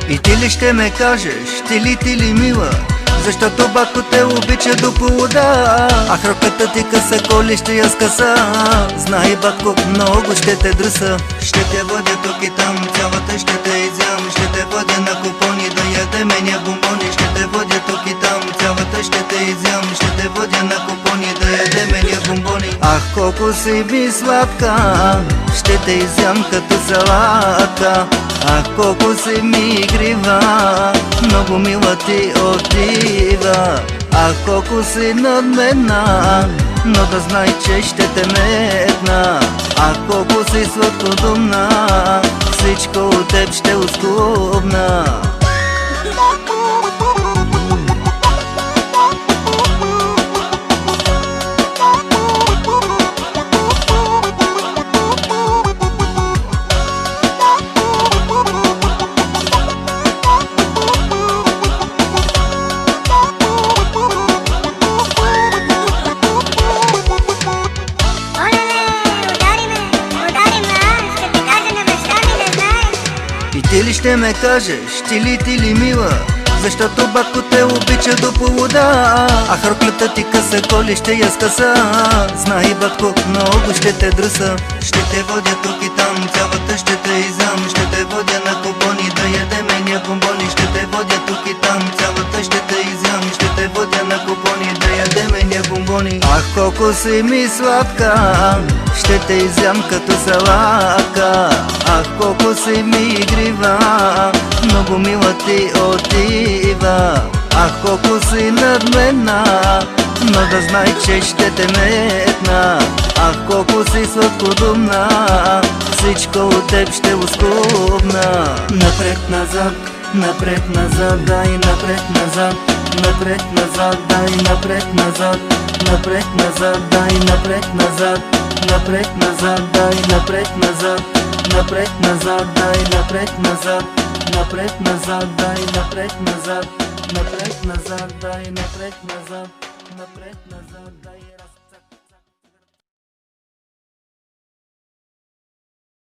И ти ли ще ме кажеш, ти ли мила, защото батко те обича до повода. А хроката ти къса, коли ще я скъса. Знай, батко, много ще те дръса. Ще те водя тук и там, цялата ще те изям. Ще те водя на купони да ядем ня бомбони. Ще те водя тук и там, цялата ще те изям. Ще те водя на купони да ядем ня бомбони. Ах, колко си ми сладка, ще те изям като салатка. Ах, колко си ми игрива, много мила ти отива. Ах, колко си надменна, но да знай, че ще те метна. Ах, колко си сладкодумна, всичко от теб ще ускубна. И ти ли ще ме кажеш, ти ли мила, защото батко те обича до повода. А хроклята ти къса, коли ще я скъса. Знай, батко, много ще те дръса. Ще те водя тук и там, цялата ще те изям. Ще те водя на купони да ядем ня бомбони. Ще те водя тук и там, цялата ще те изям. Ще те водя на купони да ядем ня бомбони. Ах, колко си ми сладка, ще те изям като салатка. Ах, колко си ми игрива, много мила ти отива. Ах, колко си надменна, но да знай, че ще те метна. Ах, колко си сладкодумна, всичко от теб ще ускубна. Напред-назад, напред-назад, дай напред-назад. Напред-назад, дай напред-назад. Напред-назад, дай напред-назад. Напред-назад, дай напред-назад. Напред-назад, дай напред-назад. Напред-назад, дай напред-назад. Напред-назад, дай напред-назад. Напред-назад, дай